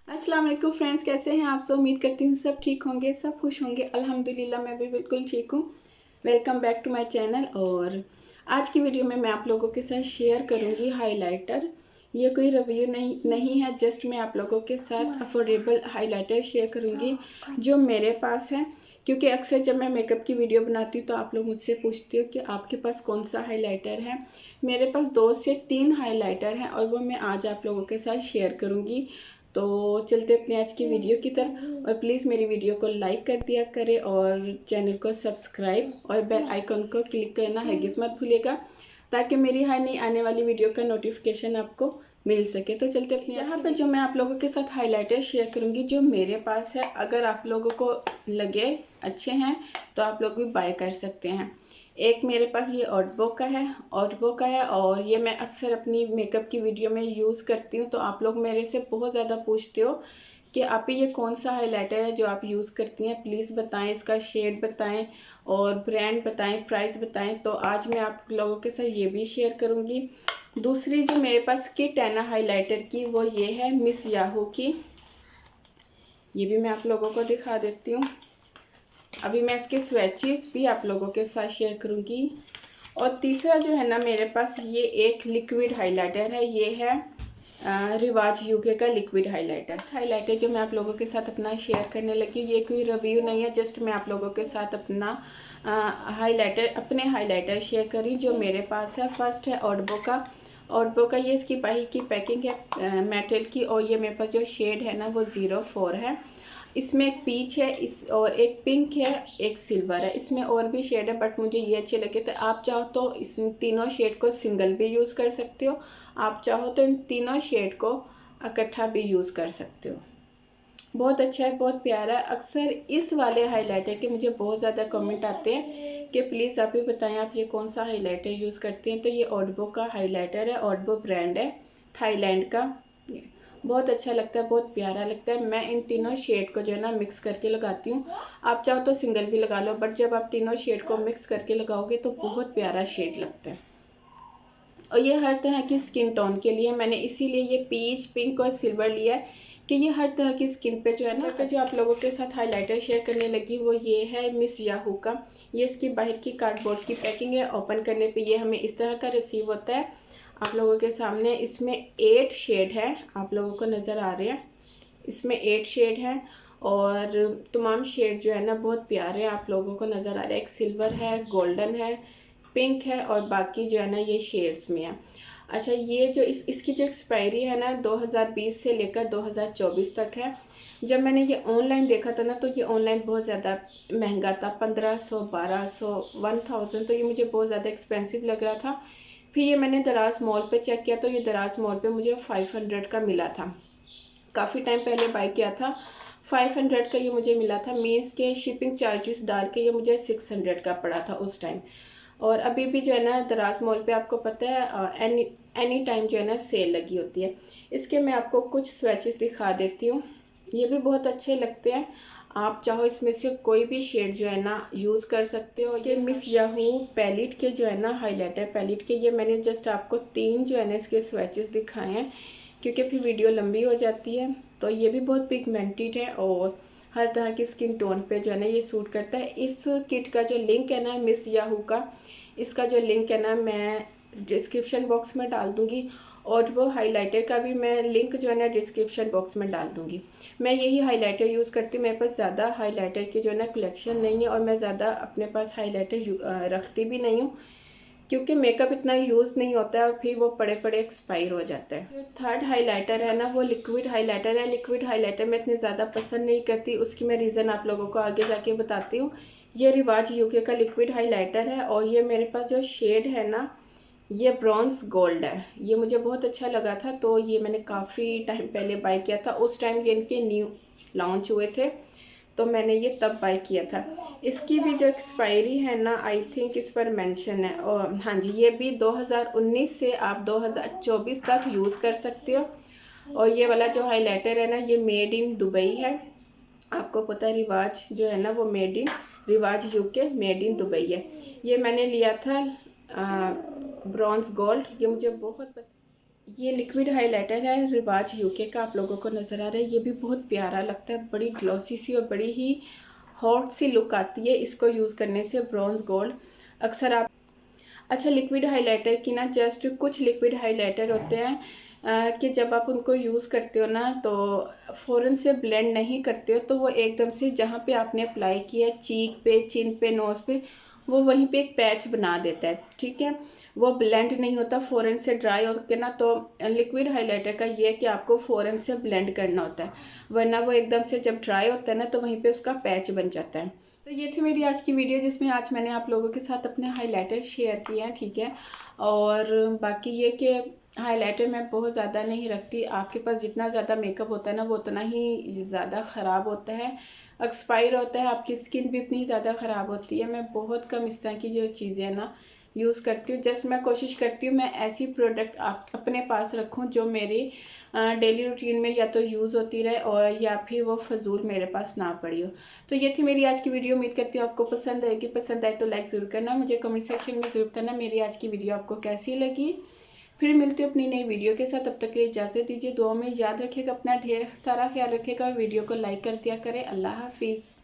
अस्सलाम वालेकुम फ्रेंड्स, कैसे हैं आप सब। उम्मीद करती हूँ सब ठीक होंगे, सब खुश होंगे। अल्हम्दुलिल्लाह मैं भी बिल्कुल ठीक हूँ। Welcome back to my channel. और आज की वीडियो में मैं आप लोगों के साथ शेयर करूँगी हाइलाइटर। ये कोई रिव्यू नहीं है, जस्ट मैं आप लोगों के साथ अफोर्डेबल हाइलाइटर शेयर करूँगी जो मेरे पास है। क्योंकि अक्सर जब मैं मेकअप की वीडियो बनाती हूँ तो आप लोग मुझसे पूछते हो कि आपके पास कौन सा हाइलाइटर है। मेरे पास 2 से 3 हाइलाइटर हैं और वो मैं आज आप लोगों के साथ शेयर करूँगी। तो चलते अपने आज की वीडियो की तरफ। और प्लीज़ मेरी वीडियो को लाइक कर दिया करें और चैनल को सब्सक्राइब और बेल आइकन को क्लिक करना हरगिज़ मत भूलिएगा, ताकि मेरी हर नई आने वाली वीडियो का नोटिफिकेशन आपको मिल सके। तो चलते अपने यहाँ पे जो मैं आप लोगों के साथ हाइलाइटर शेयर करूँगी जो मेरे पास है, अगर आप लोगों को लगे अच्छे हैं तो आप लोग भी बाय कर सकते हैं। एक मेरे पास ये ऑटबो का है और ये मैं अक्सर अपनी मेकअप की वीडियो में यूज़ करती हूँ। तो आप लोग मेरे से बहुत ज़्यादा पूछते हो कि आप ये कौन सा हाइलाइटर है जो आप यूज़ करती हैं, प्लीज़ बताएं, इसका शेड बताएं और ब्रांड बताएं, प्राइस बताएं। तो आज मैं आप लोगों के साथ ये भी शेयर करूँगी। दूसरी जो मेरे पास किट है ना हाइलाइटर की, वो ये है मिस याहू की। ये भी मैं आप लोगों को दिखा देती हूँ। अभी मैं इसके स्वैचेस भी आप लोगों के साथ शेयर करूँगी। और तीसरा जो है ना मेरे पास, ये एक लिक्विड हाइलाइटर है। ये है रिवाज यूके का लिक्विड हाइलाइटर जो मैं आप लोगों के साथ अपना शेयर करने लगी। ये कोई रिव्यू नहीं है, जस्ट मैं आप लोगों के साथ अपना अपने हाइलाइटर शेयर करी जो मेरे पास है। फर्स्ट है ऑडबो का ये इसकी बाहर की पैकिंग है मेटल की। और ये मेरे पास जो शेड है ना वो 04 है। इसमें एक पीच है और एक पिंक है, एक सिल्वर है। इसमें और भी शेड है बट मुझे ये अच्छे लगे थे। आप चाहो तो इस तीनों शेड को सिंगल भी यूज़ कर सकते हो, आप चाहो तो इन तीनों शेड को इकट्ठा भी यूज़ कर सकते हो। बहुत अच्छा है, बहुत प्यारा है। अक्सर इस वाले हाइलाइटर के मुझे बहुत ज़्यादा कमेंट आते हैं कि प्लीज़ आप ही बताएं आप ये कौन सा हाइलाइटर यूज़ करते हैं। तो ये ऑडबो का हाइलाइटर है, ऑडबो ब्रांड है, थाईलैंड का। बहुत अच्छा लगता है, बहुत प्यारा लगता है। मैं इन तीनों शेड को जो है ना मिक्स करके लगाती हूँ। आप चाहो तो सिंगल भी लगा लो, बट जब आप तीनों शेड को मिक्स करके लगाओगे तो बहुत प्यारा शेड लगता है। और ये हर तरह की स्किन टोन के लिए मैंने इसीलिए ये पीच, पिंक और सिल्वर लिया है कि ये हर तरह की स्किन पे जो है ना। जो आप लोगों के साथ हाइलाइटर शेयर करने लगी वो ये है मिस याहू का। ये इसकी बाहर की कार्डबोर्ड की पैकिंग है। ओपन करने पे ये हमें इस तरह का रिसीव होता है आप लोगों के सामने। इसमें 8 शेड है, आप लोगों को नज़र आ रहे हैं। इसमें 8 शेड है और तमाम शेड जो है ना बहुत प्यारे हैं, आप लोगों को नज़र आ रहा है। एक सिल्वर है, गोल्डन है, पिंक है और बाकी जो है ना ये शेड्स में है। अच्छा, ये जो इसकी जो एक्सपायरी है ना 2020 से लेकर 2024 तक है। जब मैंने ये ऑनलाइन देखा था ना तो ये ऑनलाइन बहुत ज़्यादा महंगा था, 1500, 1200, 1000। तो ये मुझे बहुत ज़्यादा एक्सपेंसिव लग रहा था। फिर ये मैंने दराज मॉल पे चेक किया तो ये दराज मॉल पे मुझे 500 का मिला था। काफ़ी टाइम पहले बाय किया था, 500 का ये मुझे मिला था। मीन्स के शिपिंग चार्जेस डाल के ये मुझे 600 का पड़ा था उस टाइम। और अभी भी जो है ना दराज मॉल पे आपको पता है एनी टाइम जो है ना सेल लगी होती है। इसके मैं आपको कुछ स्वैचेस दिखा देती हूँ, ये भी बहुत अच्छे लगते हैं। आप चाहो इसमें से कोई भी शेड जो है ना यूज़ कर सकते हो। ये मिस याहू पैलेट के जो है ना हाइलाइटर पैलेट के, ये मैंने जस्ट आपको 3 जो है ना इसके स्वैचेस दिखाए हैं क्योंकि फिर वीडियो लंबी हो जाती है। तो ये भी बहुत पिगमेंटेड है और हर तरह की स्किन टोन पे जो है ना ये सूट करता है। इस किट का जो लिंक है ना मिस याहू का, इसका जो लिंक है ना मैं डिस्क्रिप्शन बॉक्स में डाल दूँगी और वो हाइलाइटर का भी मैं लिंक जो है ना डिस्क्रिप्शन बॉक्स में डाल दूँगी। मैं यही हाइलाइटर यूज़ करती हूँ, मेरे पास ज़्यादा हाइलाइटर की जो है ना कलेक्शन नहीं है और मैं ज़्यादा अपने पास हाइलाइटर रखती भी नहीं हूँ क्योंकि मेकअप इतना यूज़ नहीं होता है और फिर वो पड़े पड़े एक्सपायर हो जाता है। जो थर्ड हाइलाइटर है ना वो लिक्विड हाइलाइटर है। लिक्विड हाइलाइटर मैं इतनी ज़्यादा पसंद नहीं करती, उसकी मैं रीज़न आप लोगों को आगे जाके बताती हूँ। ये रिवाज यूके का लिक्विड हाइलाइटर है और ये मेरे पास जो शेड है ना ये ब्रॉन्ज गोल्ड है। ये मुझे बहुत अच्छा लगा था तो ये मैंने काफ़ी टाइम पहले बाय किया था। उस टाइम ये इनके न्यू लॉन्च हुए थे तो मैंने ये तब बाय किया था। इसकी भी जो एक्सपायरी है ना आई थिंक इस पर मेंशन है। और हाँ जी, ये भी 2019 से आप 2024 तक यूज़ कर सकते हो। और ये वाला जो हाइलाइटर है ना ये मेड इन दुबई है। आपको पता है रिवाज जो है ना वो मेड इन रिवाज यूके मेड इन दुबई है। ये मैंने लिया था ब्रॉन्ज गोल्ड, ये मुझे बहुत पसंद। ये लिक्विड हाइलाइटर है रिवाज यूके का, आप लोगों को नज़र आ रहा है। ये भी बहुत प्यारा लगता है, बड़ी ग्लॉसी सी और बड़ी ही हॉट सी लुक आती है इसको यूज़ करने से। ब्रॉन्ज गोल्ड अक्सर आप अच्छा लिक्विड हाइलाइटर की ना, जस्ट कुछ लिक्विड हाइलाइटर होते हैं कि जब आप उनको यूज़ करते हो ना तो फ़ौरन से ब्लेंड नहीं करते हो, तो वो एकदम से जहाँ पे आपने अप्लाई किया चीक पे, चिन पे, नोज़ पे, वो वहीं पे एक पैच बना देता है। ठीक है, वो ब्लेंड नहीं होता फ़ौरन से ड्राई होकर ना। तो लिक्विड हाइलाइटर का ये है कि आपको फ़ौरन से ब्लेंड करना होता है, वरना वो एकदम से जब ड्राई होता है ना तो वहीं पे उसका पैच बन जाता है। तो ये थी मेरी आज की वीडियो, जिसमें आज मैंने आप लोगों के साथ अपने हाइलाइटर शेयर किए हैं। ठीक है, और बाकी ये कि हाइलाइटर मैं बहुत ज़्यादा नहीं रखती। आपके पास जितना ज़्यादा मेकअप होता है ना वो उतना ही ज़्यादा ख़राब होता है, एक्सपायर होता है, आपकी स्किन भी उतनी ज़्यादा ख़राब होती है। मैं बहुत कम इस तरह की जो चीज़ें ना यूज़ करती हूँ। जस्ट मैं कोशिश करती हूँ मैं ऐसी प्रोडक्ट आप अपने पास रखूँ जो मेरी डेली रूटीन में या तो यूज़ होती रहे और या फिर वो फजूल मेरे पास ना पड़ी हो। तो ये थी मेरी आज की वीडियो, उम्मीद करती हूँ आपको पसंद आएगी। पसंद आए तो लाइक ज़रूर करना, मुझे कमेंट सेक्शन में ज़रूर करना मेरी आज की वीडियो आपको कैसी लगी। फिर मिलती हूँ अपनी नई वीडियो के साथ, तब तक के लिए इजाज़त दीजिए। दुआ में याद रखिएगा, अपना ढेर सारा ख्याल रखिएगा, वीडियो को लाइक कर दिया करें। अल्लाह हाफिज़।